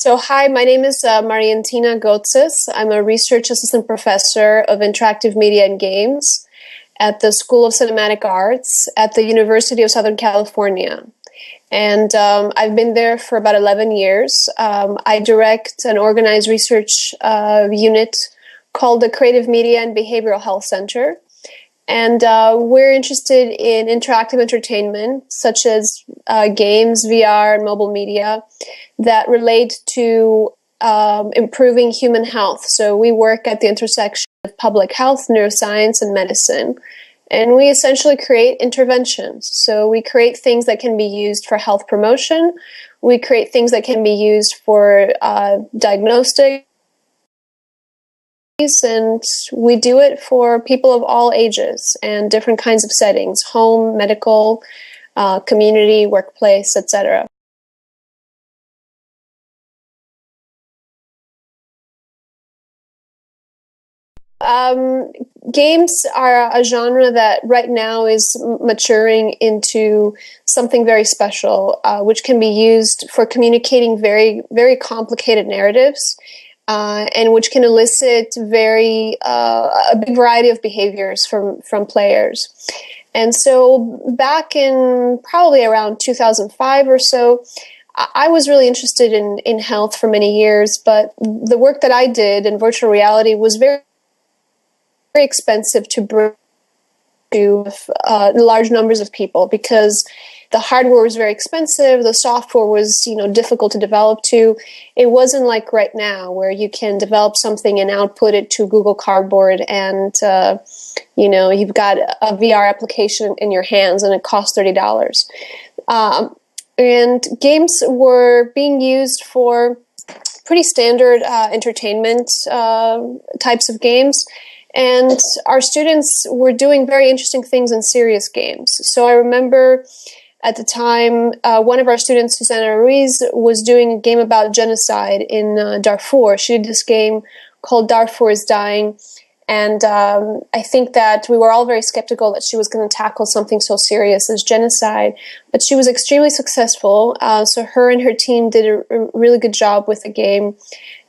So, hi, my name is Marientina Gotsis. I'm a research assistant professor of interactive media and games at the School of Cinematic Arts at the University of Southern California. And I've been there for about 11 years. I direct an organized research unit called the Creative Media and Behavioral Health Center. And we're interested in interactive entertainment, such as games, VR, and mobile media that relate to improving human health. So we work at the intersection of public health, neuroscience, and medicine. And we essentially create interventions. So we create things that can be used for health promotion. We create things that can be used for diagnostics. And we do it for people of all ages and different kinds of settings: home, medical, community, workplace, etc. Games are a genre that right now is maturing into something very special, which can be used for communicating very, very complicated narratives. And which can elicit a big variety of behaviors from players. And so back in probably around 2005 or so, I was really interested in health for many years, but the work that I did in virtual reality was very, very expensive to bring to large numbers of people, because the hardware was very expensive, the software was, difficult to develop to. It wasn't like right now where you can develop something and output it to Google Cardboard and, you've got a VR application in your hands and it costs $30. And games were being used for pretty standard entertainment types of games. And our students were doing very interesting things in serious games. So I remember at the time, one of our students, Susanna Ruiz, was doing a game about genocide in Darfur. She did this game called Darfur is Dying. And I think that we were all very skeptical that she was going to tackle something so serious as genocide. But she was extremely successful. So her and her team did a really good job with the game.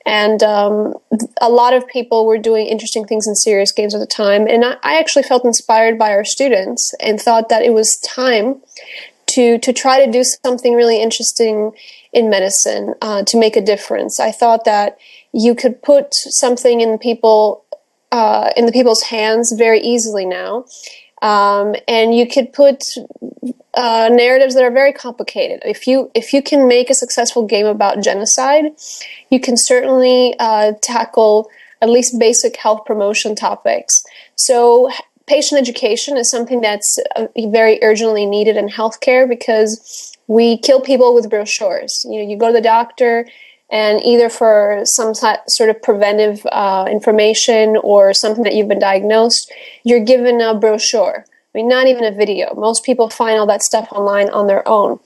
And a lot of people were doing interesting things in serious games at the time. And I actually felt inspired by our students and thought that it was time to try to do something really interesting in medicine to make a difference. I thought that you could put something in the people's hands very easily now, and you could put narratives that are very complicated. If you can make a successful game about genocide, you can certainly tackle at least basic health promotion topics. So patient education is something that's very urgently needed in healthcare, because we kill people with brochures. You go to the doctor, and either for some sort of preventive information or something that you've been diagnosed, you're given a brochure. I mean, not even a video. Most people find all that stuff online on their own.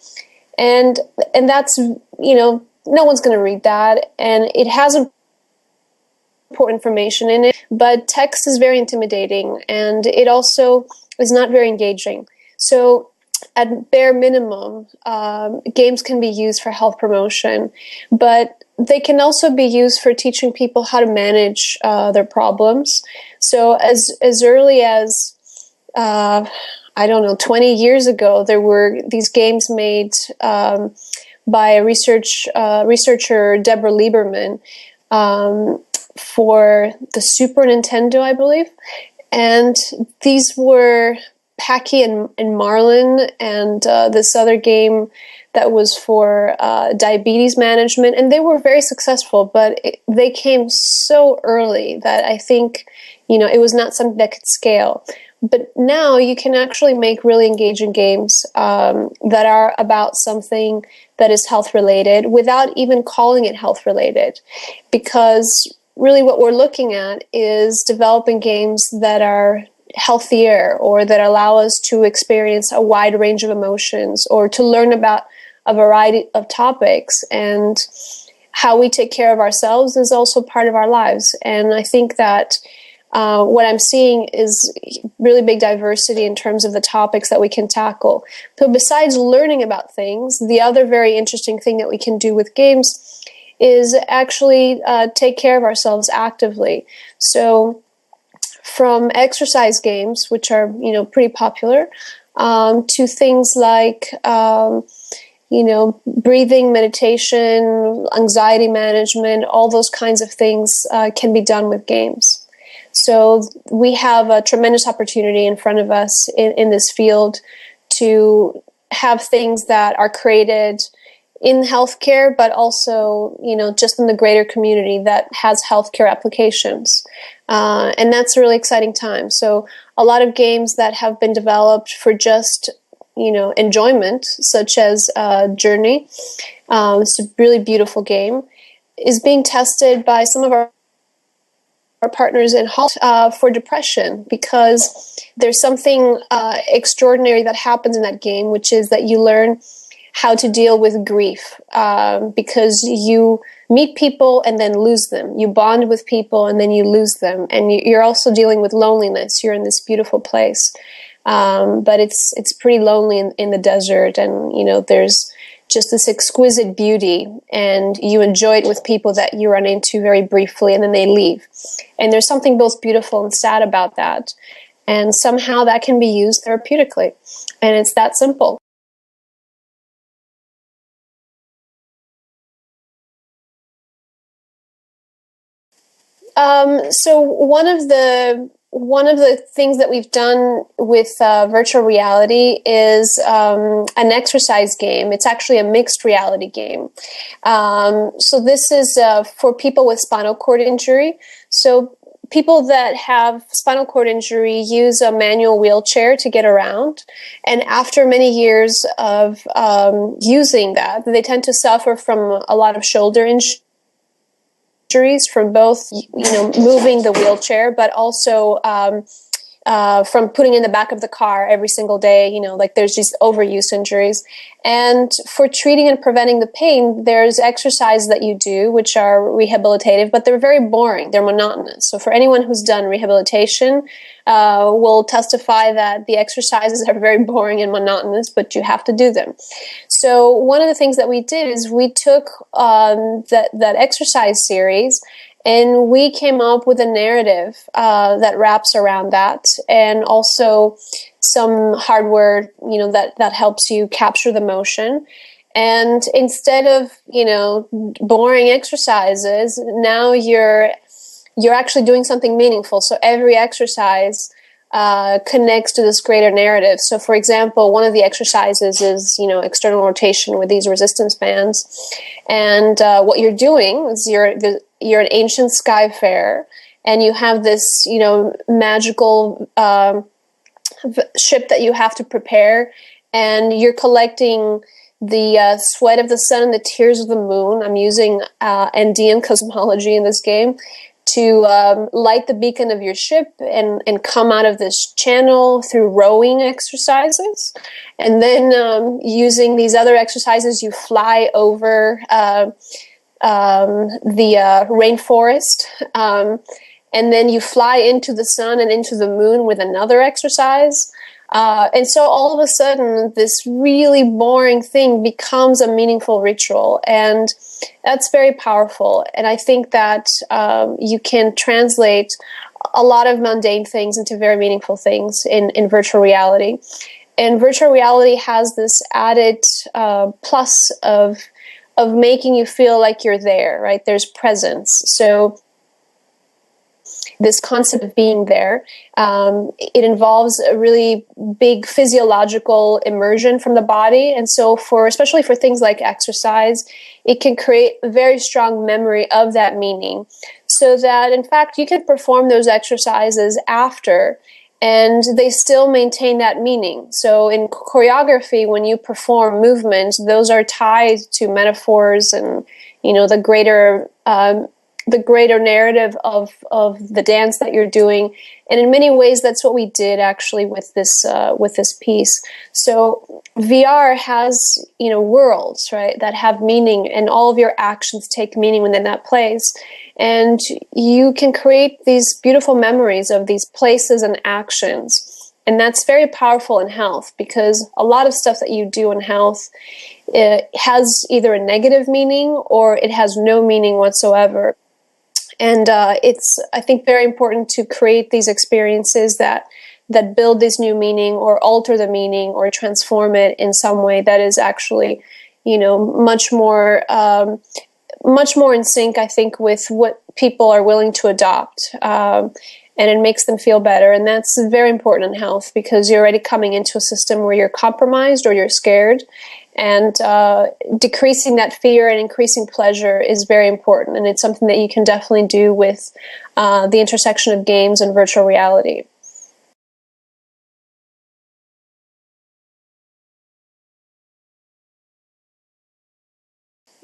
And that's, no one's going to read that. And it has important information in it, but text is very intimidating, and it also is not very engaging. So at bare minimum, games can be used for health promotion, but they can also be used for teaching people how to manage their problems. So as early as 20 years ago, there were these games made by a researcher, Deborah Lieberman, for the Super Nintendo, I believe. And these were Packy and Marlin, and this other game that was for diabetes management. And they were very successful, but they came so early that I think, it was not something that could scale. But now you can actually make really engaging games that are about something that is health related without even calling it health related, because really what we're looking at is developing games that are healthier, or that allow us to experience a wide range of emotions, or to learn about a variety of topics. And how we take care of ourselves is also part of our lives. And I think that what I'm seeing is really big diversity in terms of the topics that we can tackle. So besides learning about things, the other very interesting thing that we can do with games is actually take care of ourselves actively. So from exercise games, which are, pretty popular, to things like, breathing, meditation, anxiety management, all those kinds of things can be done with games. So we have a tremendous opportunity in front of us in this field to have things that are created in healthcare, but also, just in the greater community that has healthcare applications. And that's a really exciting time. So a lot of games that have been developed for just, enjoyment, such as Journey, it's a really beautiful game, is being tested by some of our partners in for depression, because there's something extraordinary that happens in that game, which is that you learn how to deal with grief, because you meet people and then lose them. You bond with people and then you lose them. And you're also dealing with loneliness. You're in this beautiful place, but it's pretty lonely in the desert, and there's just this exquisite beauty, and you enjoy it with people that you run into very briefly, and then they leave. And there's something both beautiful and sad about that. And somehow that can be used therapeutically. And it's that simple. So one of the things that we've done with virtual reality is an exercise game. It's actually a mixed reality game. So this is for people with spinal cord injury. So people that have spinal cord injury use a manual wheelchair to get around. And after many years of using that, they tend to suffer from a lot of shoulder injuries from both, moving the wheelchair, but also from putting in the back of the car every single day, like there's these overuse injuries. And for treating and preventing the pain, there's exercises that you do, which are rehabilitative, but they're very boring. They're monotonous. So for anyone who's done rehabilitation, will testify that the exercises are very boring and monotonous, but you have to do them. So one of the things that we did is we took that exercise series, and we came up with a narrative that wraps around that, and also some hardware, that helps you capture the motion. And instead of, boring exercises, now you're actually doing something meaningful. So every exercise connects to this greater narrative. So, for example, one of the exercises is, external rotation with these resistance bands. And what you're doing is you're an ancient skyfarer, and you have this, magical ship that you have to prepare, and you're collecting the sweat of the sun and the tears of the moon. I'm using Andean cosmology in this game to light the beacon of your ship and come out of this channel through rowing exercises. And then using these other exercises, you fly over the rainforest, and then you fly into the sun and into the moon with another exercise. And so all of a sudden, this really boring thing becomes a meaningful ritual. And that's very powerful. And I think that you can translate a lot of mundane things into very meaningful things in virtual reality. And virtual reality has this added plus of making you feel like you're there, right? There's presence. So this concept of being there, it involves a really big physiological immersion from the body. And so especially for things like exercise, it can create a very strong memory of that meaning, so that in fact you can perform those exercises after and they still maintain that meaning. So in choreography, when you perform movements, those are tied to metaphors and, the greater narrative of the dance that you're doing. And in many ways, that's what we did actually with this piece. So VR has, worlds, right, that have meaning, and all of your actions take meaning within that place. And you can create these beautiful memories of these places and actions. And that's very powerful in health, because a lot of stuff that you do in health, it has either a negative meaning or it has no meaning whatsoever. And it's, I think, very important to create these experiences that build this new meaning or alter the meaning or transform it in some way that is actually, much more in sync, I think, with what people are willing to adopt. And it makes them feel better. And that's very important in health, because you're already coming into a system where you're compromised or you're scared. And decreasing that fear and increasing pleasure is very important. And it's something that you can definitely do with the intersection of games and virtual reality.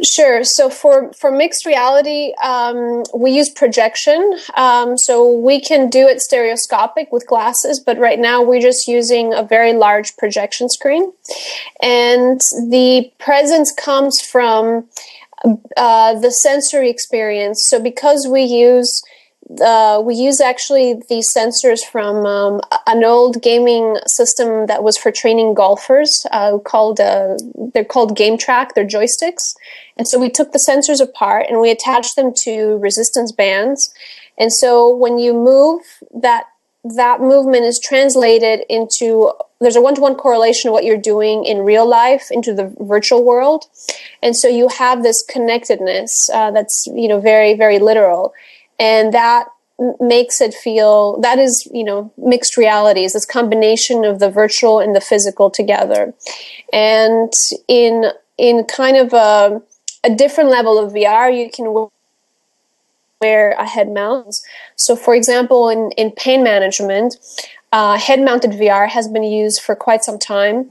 Sure. So for mixed reality, we use projection. So we can do it stereoscopic with glasses, but right now we're just using a very large projection screen. And the presence comes from the sensory experience. So because we use actually these sensors from an old gaming system that was for training golfers, they're called Game Track, they're joysticks. And so we took the sensors apart and we attached them to resistance bands. And so when you move, that movement is translated into, there's a one-to-one correlation of what you're doing in real life into the virtual world. And so you have this connectedness that's, very, very literal. And that makes it feel, that is, mixed realities, this combination of the virtual and the physical together. And in kind of a different level of VR, you can wear a head mount. So for example, in pain management, head-mounted VR has been used for quite some time,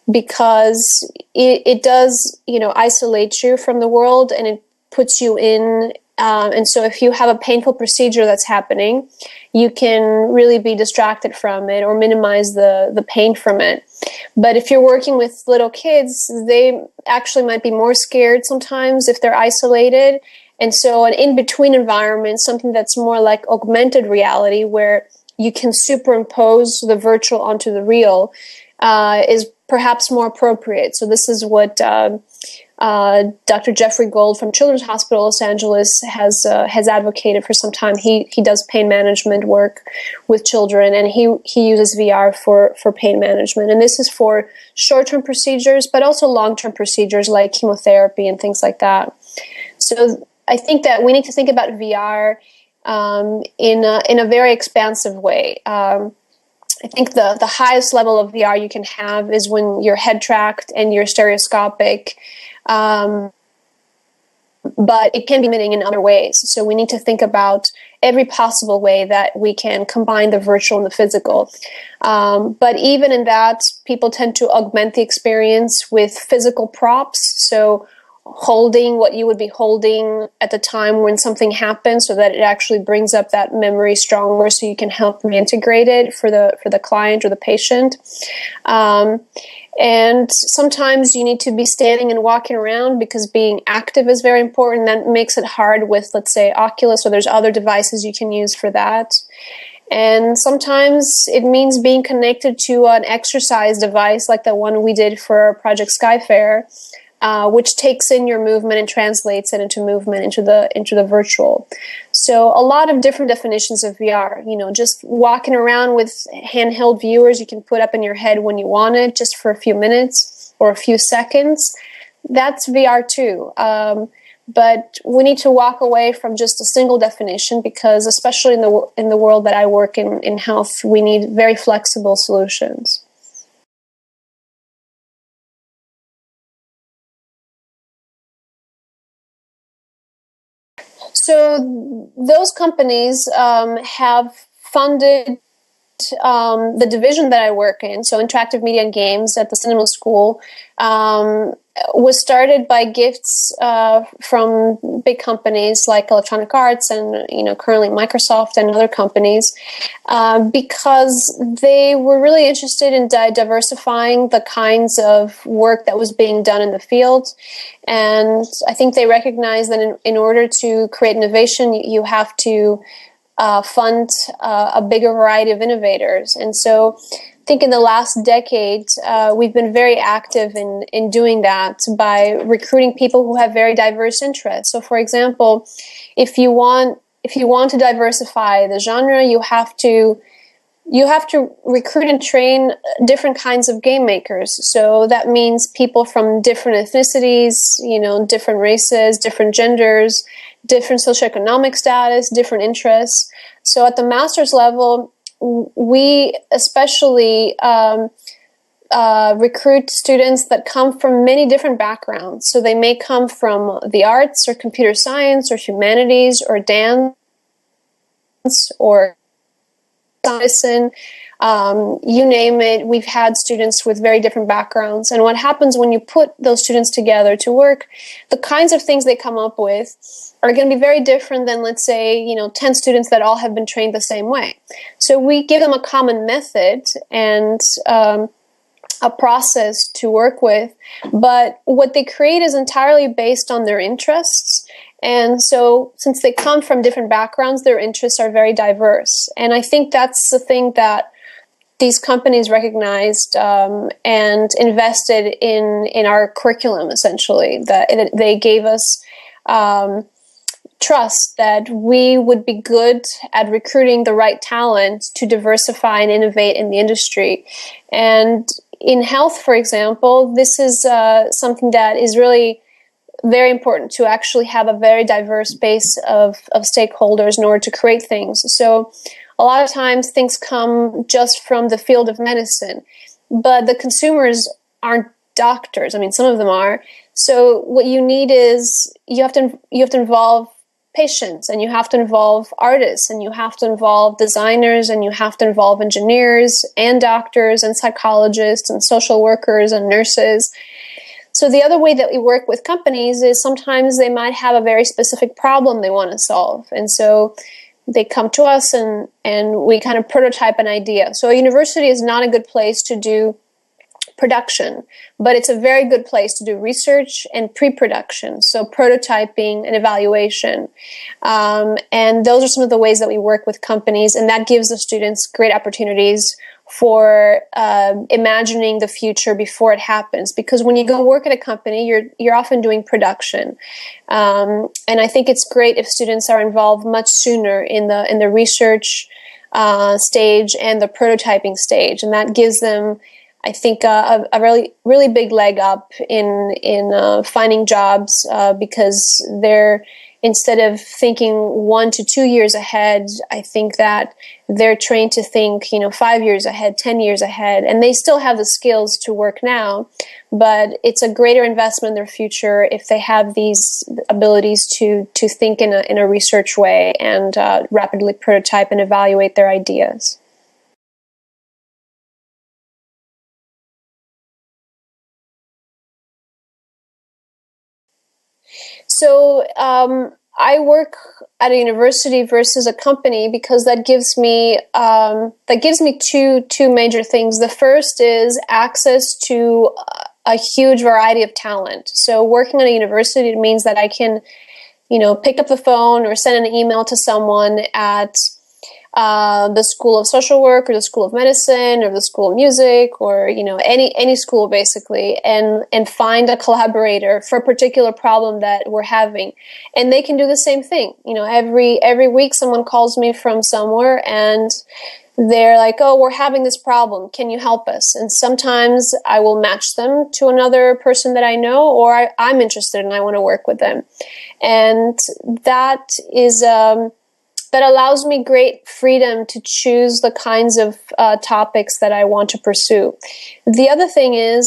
because it does, isolate you from the world, and it puts you in. And so if you have a painful procedure that's happening, you can really be distracted from it or minimize the pain from it. But if you're working with little kids, they actually might be more scared sometimes if they're isolated. And so an in-between environment, something that's more like augmented reality, where you can superimpose the virtual onto the real, is perhaps more appropriate. So this is what Dr. Jeffrey Gold from Children's Hospital Los Angeles has advocated for some time. He does pain management work with children, and he uses VR for pain management. And this is for short-term procedures, but also long-term procedures like chemotherapy and things like that. So I think that we need to think about VR in a very expansive way. I think the highest level of VR you can have is when you're head tracked and you're stereoscopic. But it can be limiting in other ways. So we need to think about every possible way that we can combine the virtual and the physical. But even in that, people tend to augment the experience with physical props. So holding what you would be holding at the time when something happens, so that it actually brings up that memory stronger, so you can help reintegrate it for the client or the patient. And sometimes you need to be standing and walking around, because being active is very important. That makes it hard with, let's say, Oculus, or there's other devices you can use for that. And sometimes it means being connected to an exercise device like the one we did for Project Skyfair, which takes in your movement and translates it into movement into the virtual. So a lot of different definitions of VR. Just walking around with handheld viewers you can put up in your head when you want it, just for a few minutes or a few seconds. That's VR too. But we need to walk away from just a single definition, because especially in the world that I work in health, we need very flexible solutions. So those companies have funded the division that I work in, so interactive media and games at the cinema school, was started by gifts from big companies like Electronic Arts and currently Microsoft and other companies, because they were really interested in diversifying the kinds of work that was being done in the field. And I think they recognize that in order to create innovation, you have to fund a bigger variety of innovators. And so think in the last decade, we've been very active in doing that by recruiting people who have very diverse interests. So, for example, if you want to diversify the genre, you have to recruit and train different kinds of game makers. So that means people from different ethnicities, different races, different genders, different socioeconomic status, different interests. So at the master's level, we especially recruit students that come from many different backgrounds. So they may come from the arts or computer science or humanities or dance or medicine, you name it. We've had students with very different backgrounds. And what happens when you put those students together to work, the kinds of things they come up with are going to be very different than, let's say, 10 students that all have been trained the same way. So we give them a common method and a process to work with, but what they create is entirely based on their interests. And so since they come from different backgrounds, their interests are very diverse. And I think that's the thing that these companies recognized and invested in our curriculum, essentially, that they gave us trust that we would be good at recruiting the right talent to diversify and innovate in the industry. And in health, for example, this is something that is really very important, to actually have a very diverse base of stakeholders in order to create things. So a lot of times things come just from the field of medicine, but the consumers aren't doctors. I mean, some of them are. So what you need is you have to involve patients, and you have to involve artists, and you have to involve designers, and you have to involve engineers and doctors and psychologists and social workers and nurses. So the other way that we work with companies is sometimes they might have a very specific problem they want to solve. And so they come to us and we kind of prototype an idea. So a university is not a good place to do production, but it's a very good place to do research and pre-production. So prototyping and evaluation. And those are some of the ways that we work with companies, and that gives the students great opportunities for imagining the future before it happens. Because when you go work at a company, you're often doing production, and I think it's great if students are involved much sooner in the research stage and the prototyping stage, and that gives them, I think, a really really big leg up in finding jobs because they're, instead of thinking 1 to 2 years ahead, I think that they're trained to think, 5 years ahead, 10 years ahead, and they still have the skills to work now, but it's a greater investment in their future if they have these abilities to think in a research way and rapidly prototype and evaluate their ideas. So I work at a university versus a company because that gives me two major things. The first is access to a huge variety of talent. So working at a university means that I can, pick up the phone or send an email to someone at the School of Social Work or the School of Medicine or the School of Music or any school basically, and find a collaborator for a particular problem that we're having, and they can do the same thing. Every week someone calls me from somewhere and they're like, "Oh, we're having this problem. Can you help us?" And sometimes I will match them to another person that I know, or I'm interested and I want to work with them, and that is. That allows me great freedom to choose the kinds of topics that I want to pursue. The other thing is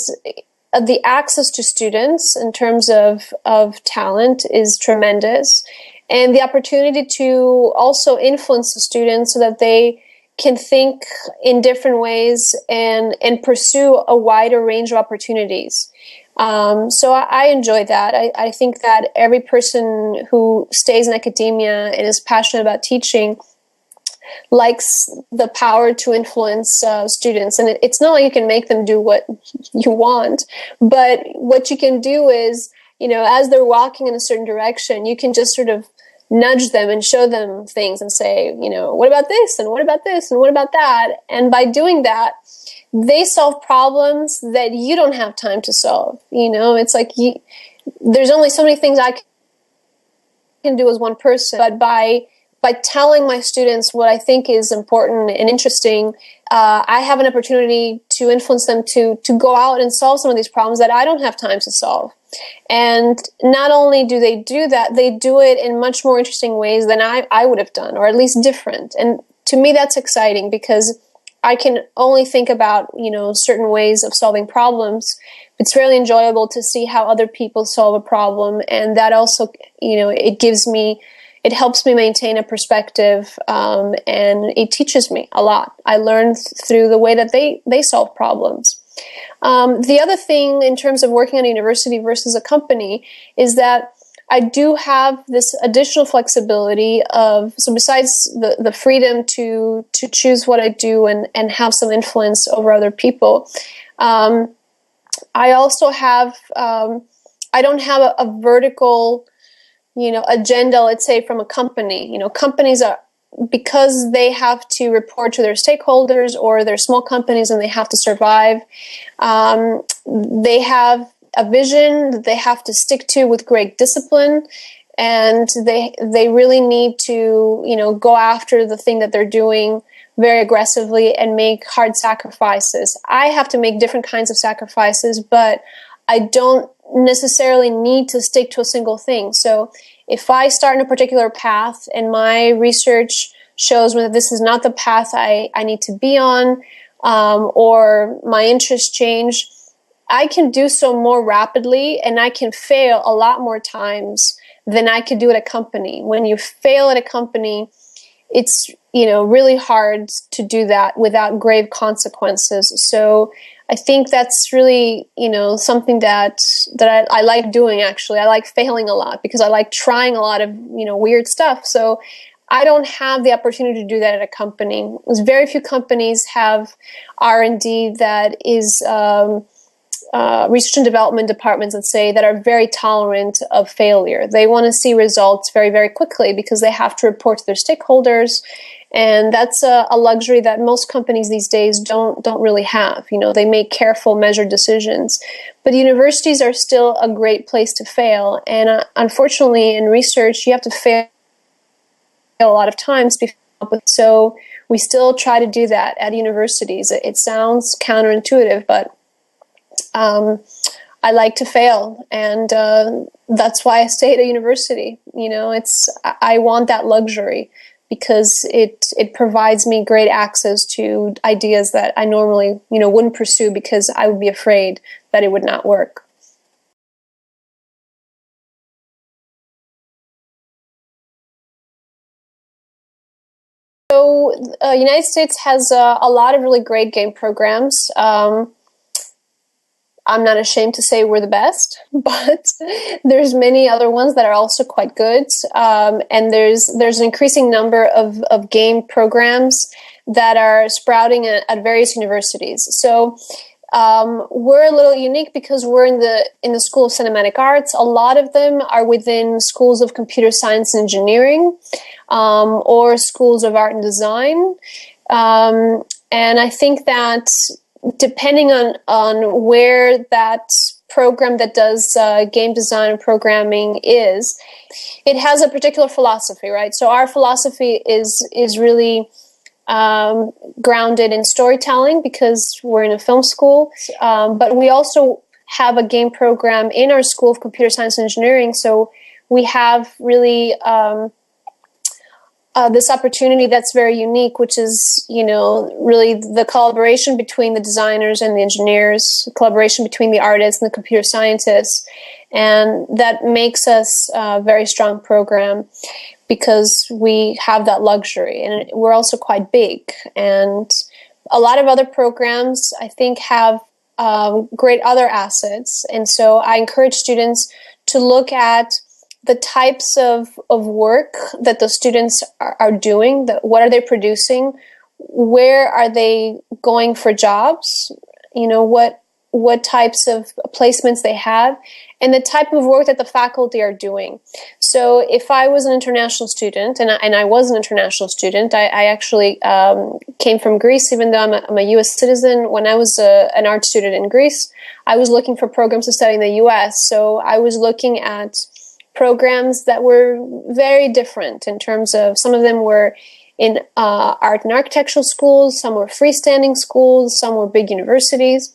the access to students in terms of talent is tremendous, and the opportunity to also influence the students so that they can think in different ways and pursue a wider range of opportunities. So I enjoy that. I think that every person who stays in academia and is passionate about teaching likes the power to influence students. And it's not like you can make them do what you want, but what you can do is, as they're walking in a certain direction, you can just sort of nudge them and show them things and say, what about this? And what about this? And what about that? And by doing that, they solve problems that you don't have time to solve. It's like there's only so many things I can do as one person, but by telling my students what I think is important and interesting, I have an opportunity to influence them to go out and solve some of these problems that I don't have time to solve. And not only do they do that, they do it in much more interesting ways than I would have done, or at least different. And to me, that's exciting because I can only think about, certain ways of solving problems. It's really enjoyable to see how other people solve a problem. And that also, it helps me maintain a perspective, and it teaches me a lot. I learn through the way that they solve problems. The other thing in terms of working at a university versus a company is that I do have this additional flexibility so besides the freedom to choose what I do and have some influence over other people, I also have, I don't have a vertical, agenda, let's say, from a company. Companies are, because they have to report to their stakeholders, or they're small companies and they have to survive, they have a vision that they have to stick to with great discipline, and they really need to go after the thing that they're doing very aggressively and make hard sacrifices. I have to make different kinds of sacrifices, but I don't necessarily need to stick to a single thing. So if I start in a particular path and my research shows me that this is not the path I need to be on, or my interests change, I can do so more rapidly, and I can fail a lot more times than I could do at a company. When you fail at a company, it's really hard to do that without grave consequences. So I think that's really something that I like doing. Actually, I like failing a lot because I like trying a lot of weird stuff. So I don't have the opportunity to do that at a company. Very few companies have R&D that is research and development departments, let's say, that are very tolerant of failure. They want to see results very, very quickly because they have to report to their stakeholders. And that's a luxury that most companies these days don't really have. They make careful, measured decisions. But universities are still a great place to fail. And unfortunately, in research, you have to fail a lot of times before. So we still try to do that at universities. It sounds counterintuitive, but I like to fail, and that's why I stay at a university. I want that luxury because it provides me great access to ideas that I normally wouldn't pursue because I would be afraid that it would not work. So the United States has a lot of really great game programs. I'm not ashamed to say we're the best, but there's many other ones that are also quite good. And there's an increasing number of game programs that are sprouting at various universities. So we're a little unique because we're in the School of Cinematic Arts. A lot of them are within schools of computer science and engineering, or schools of art and design. And I think that depending on where that program that does game design and programming is, it has a particular philosophy, right? So our philosophy is really grounded in storytelling because we're in a film school, but we also have a game program in our School of Computer Science and Engineering. So we have really this opportunity that's very unique, which is, really the collaboration between the designers and the engineers, collaboration between the artists and the computer scientists. And that makes us a very strong program because we have that luxury. And we're also quite big. And a lot of other programs, I think, have great other assets. And so I encourage students to look at the types of work that the students are doing, what are they producing, where are they going for jobs, what what types of placements they have, and the type of work that the faculty are doing. So if I was an international student, and I was an international student, I actually came from Greece, even though I'm a U.S. citizen. When I was an art student in Greece, I was looking for programs to study in the U.S., so I was looking at programs that were very different in terms of, some of them were in art and architectural schools, some were freestanding schools, some were big universities.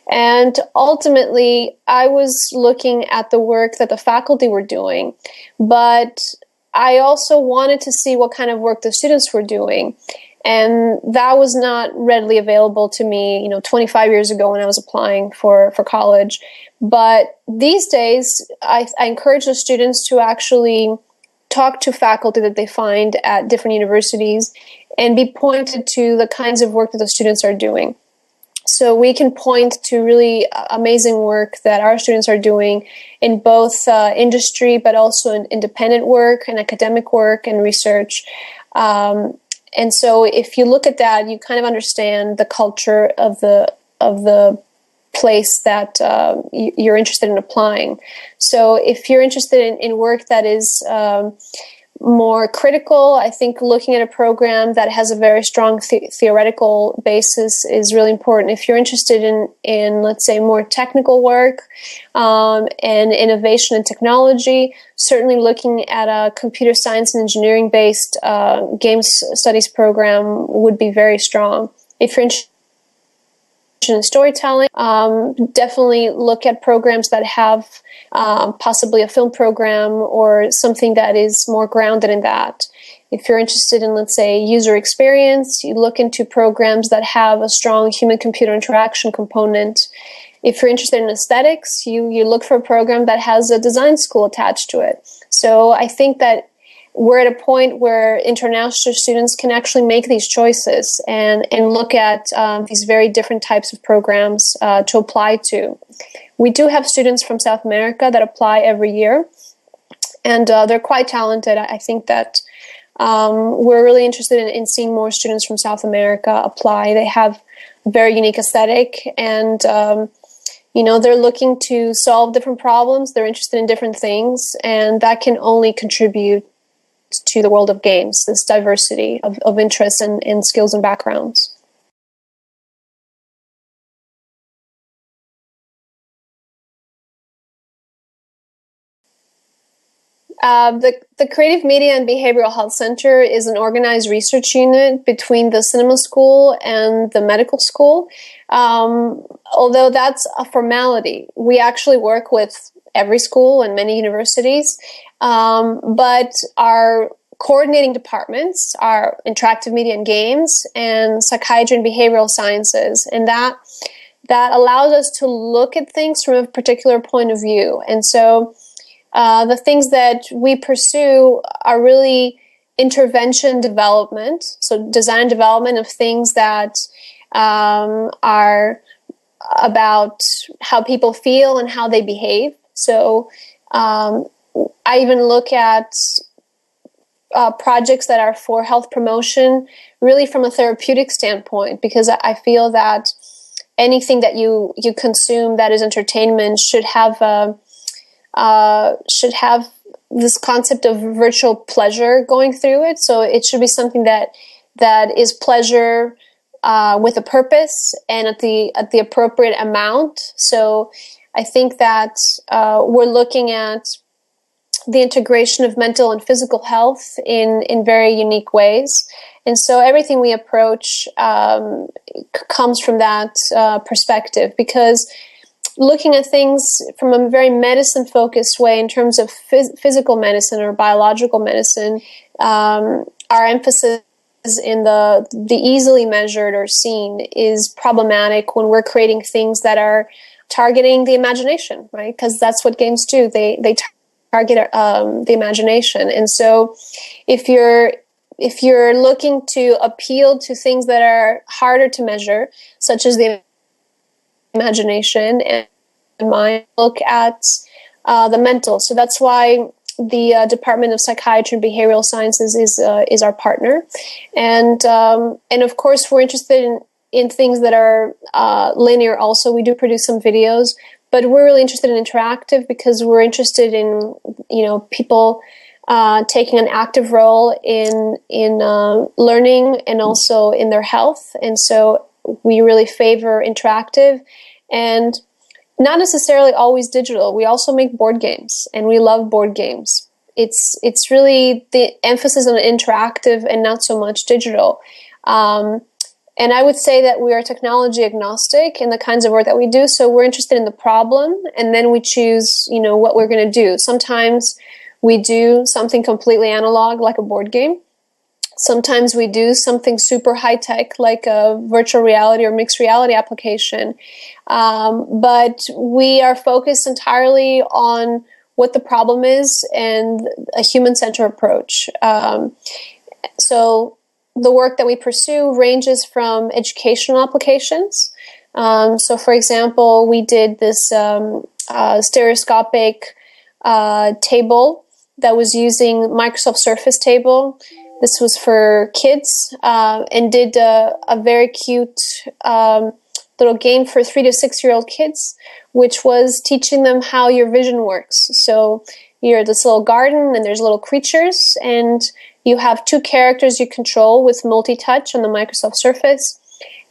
And ultimately, I was looking at the work that the faculty were doing, but I also wanted to see what kind of work the students were doing. And that was not readily available to me, 25 years ago when I was applying for college. But these days, I encourage the students to actually talk to faculty that they find at different universities and be pointed to the kinds of work that the students are doing. So we can point to really amazing work that our students are doing in both industry, but also in independent work and academic work and research. And so if you look at that, you kind of understand the culture of the place that you're interested in applying. So if you're interested in work that is more critical, I think looking at a program that has a very strong theoretical basis is really important. If you're interested in let's say, more technical work and innovation and technology, certainly looking at a computer science and engineering-based games studies program would be very strong. If you're interested in storytelling, definitely look at programs that have possibly a film program or something that is more grounded in that. If you're interested in, let's say, user experience, you look into programs that have a strong human-computer interaction component. If you're interested in aesthetics, you look for a program that has a design school attached to it. So I think that we're at a point where international students can actually make these choices and look at these very different types of programs to apply to. We do have students from South America that apply every year, and they're quite talented. I think that we're really interested in seeing more students from South America apply. They have a very unique aesthetic, and they're looking to solve different problems. They're interested in different things, and that can only contribute to the world of games, this diversity of interests and skills and backgrounds. The Creative Media and Behavioral Health Center is an organized research unit between the cinema school and the medical school. Although that's a formality, we actually work with every school and many universities, but our coordinating departments are interactive media and games and psychiatry and behavioral sciences, and that allows us to look at things from a particular point of view. And so the things that we pursue are really intervention development, so design development of things that are about how people feel and how they behave. So I even look at projects that are for health promotion, really from a therapeutic standpoint, because I feel that anything that you consume that is entertainment should have this concept of virtual pleasure going through it. So it should be something that is pleasure with a purpose and at the appropriate amount. So I think that we're looking at the integration of mental and physical health in very unique ways. And so everything we approach comes from that perspective, because looking at things from a very medicine-focused way in terms of physical medicine or biological medicine, our emphasis in the easily measured or seen is problematic when we're creating things that are targeting the imagination, right? Because that's what games do. They target the imagination. And so if you're looking to appeal to things that are harder to measure, such as the imagination and mind, look at the mental. So that's why the Department of Psychiatry and Behavioral Sciences is our partner, and of course we're interested in things that are linear also. We do produce some videos, but we're really interested in interactive because we're interested in, people taking an active role in learning and also in their health. And so we really favor interactive and not necessarily always digital. We also make board games, and we love board games. It's really the emphasis on interactive and not so much digital. And I would say that we are technology agnostic in the kinds of work that we do. So we're interested in the problem, and then we choose, what we're going to do. Sometimes we do something completely analog, like a board game. Sometimes we do something super high tech, like a virtual reality or mixed reality application. But we are focused entirely on what the problem is and a human-centered approach. So the work that we pursue ranges from educational applications. So, for example, we did this stereoscopic table that was using Microsoft Surface Table. This was for kids, and did a very cute little game for 3 to 6 year old kids, which was teaching them how your vision works. So you're this little garden, and there's little creatures, and you have 2 characters you control with multi-touch on the Microsoft Surface,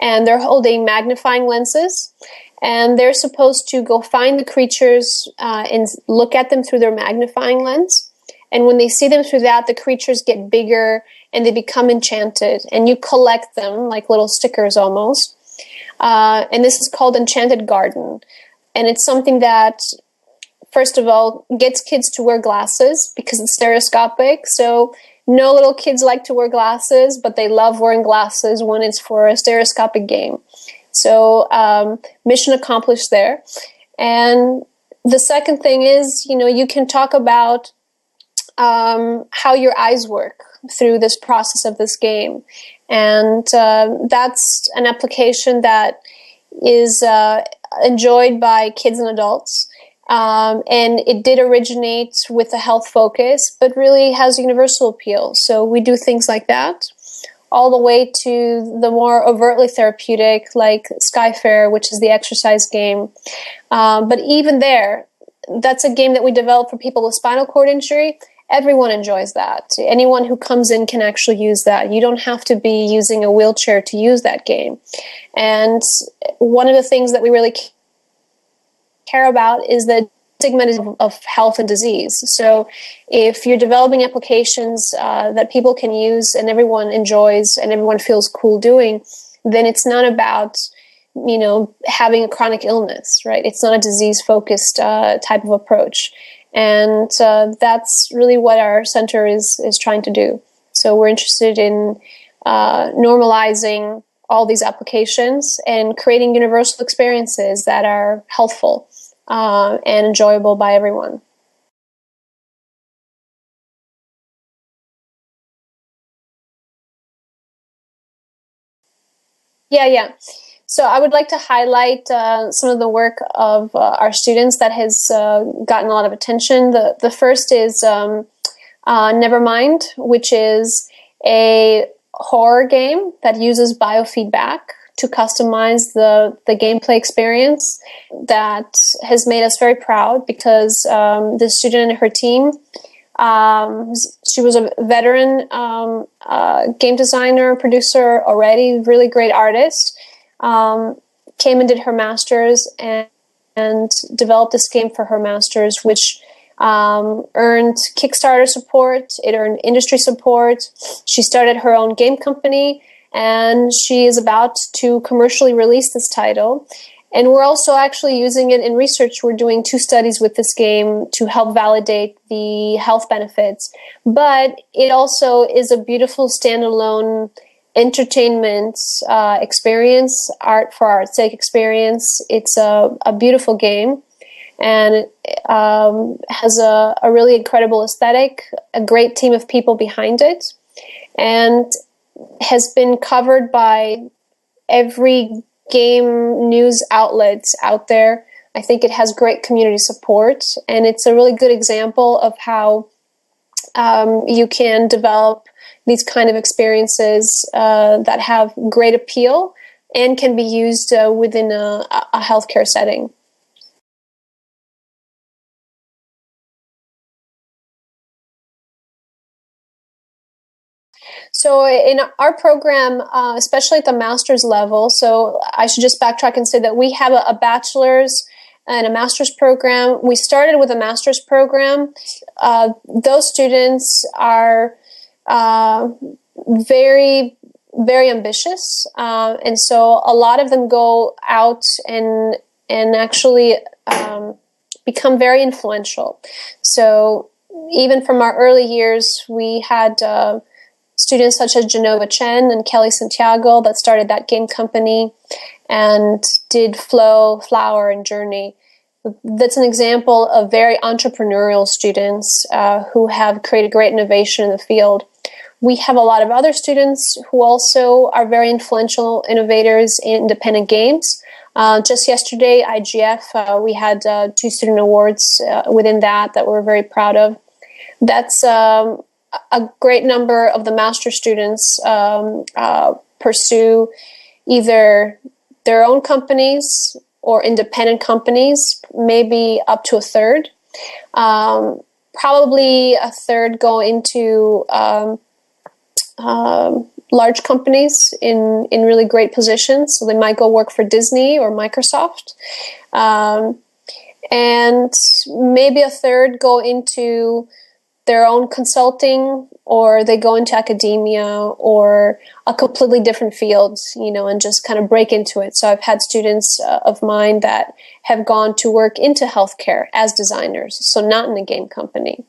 and they're holding magnifying lenses, and they're supposed to go find the creatures and look at them through their magnifying lens. And when they see them through that, the creatures get bigger and they become enchanted, and you collect them like little stickers almost. And this is called Enchanted Garden. And it's something that, first of all, gets kids to wear glasses because it's stereoscopic. So no little kids like to wear glasses, but they love wearing glasses when it's for a stereoscopic game. So mission accomplished there. And the second thing is, you can talk about how your eyes work through this process of this game. And that's an application that is enjoyed by kids and adults. And it did originate with a health focus, but really has universal appeal. So we do things like that, all the way to the more overtly therapeutic, like Skyfair, which is the exercise game. But even there, that's a game that we developed for people with spinal cord injury. Everyone enjoys that. Anyone who comes in can actually use that. You don't have to be using a wheelchair to use that game. And one of the things that we really care about is the stigma of health and disease. So if you're developing applications that people can use and everyone enjoys and everyone feels cool doing, then it's not about having a chronic illness, right? It's not a disease-focused type of approach. And that's really what our center is trying to do. So we're interested in normalizing all these applications and creating universal experiences that are healthful and enjoyable by everyone. Yeah. So I would like to highlight some of the work of our students that has gotten a lot of attention. The first is Nevermind, which is a horror game that uses biofeedback to customize the gameplay experience. That has made us very proud because the student and her team, she was a veteran game designer, producer already, really great artist. Came and did her master's and developed this game for her master's, which earned Kickstarter support. It earned industry support. She started her own game company, and she is about to commercially release this title. And we're also actually using it in research. We're doing 2 studies with this game to help validate the health benefits. But it also is a beautiful standalone entertainment experience, art for art's sake experience. It's a beautiful game, and it has a really incredible aesthetic, a great team of people behind it, and has been covered by every game news outlets out there. I think it has great community support, and it's a really good example of how you can develop these kind of experiences that have great appeal and can be used within a healthcare setting. So in our program, especially at the master's level, so I should just backtrack and say that we have a bachelor's and a master's program. We started with a master's program. Those students are very, very ambitious. And so a lot of them go out and actually become very influential. So even from our early years, we had students such as Genova Chen and Kelly Santiago that started that game company and did Flow, Flower, and Journey. That's an example of very entrepreneurial students who have created great innovation in the field. We have a lot of other students who also are very influential innovators in independent games. Just yesterday, IGF, we had 2 student awards within that we're very proud of. That's a great number of the master students pursue either their own companies or independent companies, maybe up to a third. Probably a third go into large companies in really great positions. So they might go work for Disney or Microsoft. And maybe a third go into their own consulting, or they go into academia or a completely different field, and just kind of break into it. So I've had students of mine that have gone to work into healthcare as designers, so not in a game company.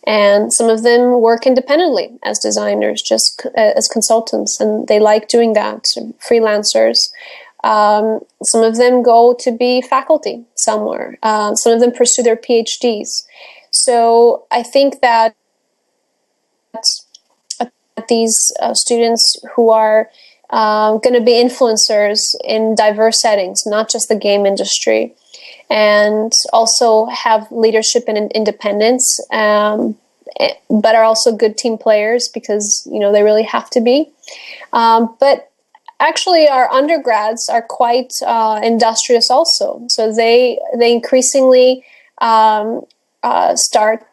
And some of them work independently as designers, just as consultants, and they like doing that, freelancers. Some of them go to be faculty somewhere. Some of them pursue their PhDs. So I think that these students who are going to be influencers in diverse settings, not just the game industry, and also have leadership and independence, but are also good team players because, they really have to be. But actually, our undergrads are quite industrious also. So they increasingly start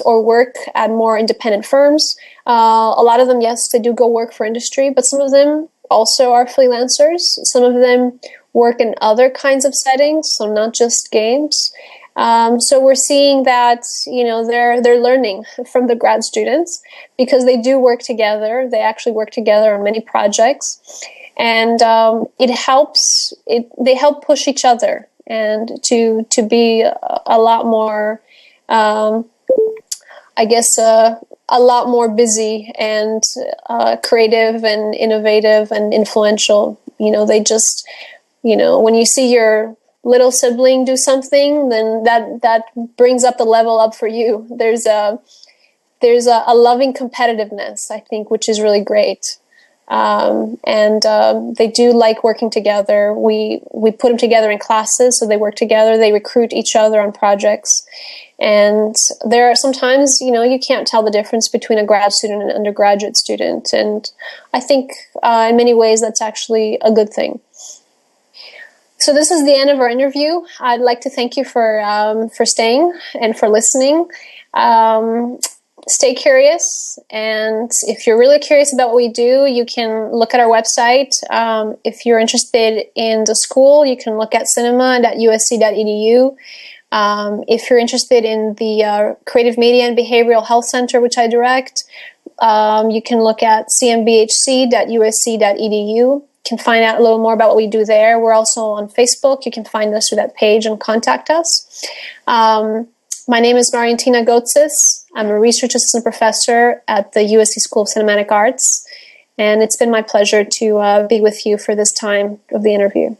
or work at more independent firms. A lot of them, yes, they do go work for industry, but some of them also are freelancers. Some of them work in other kinds of settings, so not just games. So we're seeing that, they're learning from the grad students because they do work together. They actually work together on many projects, and they help push each other and to be a lot more, a lot more busy and creative and innovative and influential. They just, when you see your little sibling do something, then that brings up the level up for you. There's a loving competitiveness, I think, which is really great. And they do like working together. We put them together in classes, so they work together. They recruit each other on projects. And there are sometimes, you can't tell the difference between a grad student and an undergraduate student. And I think in many ways that's actually a good thing. So this is the end of our interview. I'd like to thank you for staying and for listening. Stay curious, and if you're really curious about what we do, you can look at our website. If you're interested in the school, you can look at cinema.usc.edu. If you're interested in the Creative Media and Behavioral Health Center, which I direct, you can look at cmbhc.usc.edu. You can find out a little more about what we do there. We're also on Facebook. You can find us through that page and contact us. My name is Marientina Gotsis. I'm a research assistant professor at the USC School of Cinematic Arts, and it's been my pleasure to be with you for this time of the interview.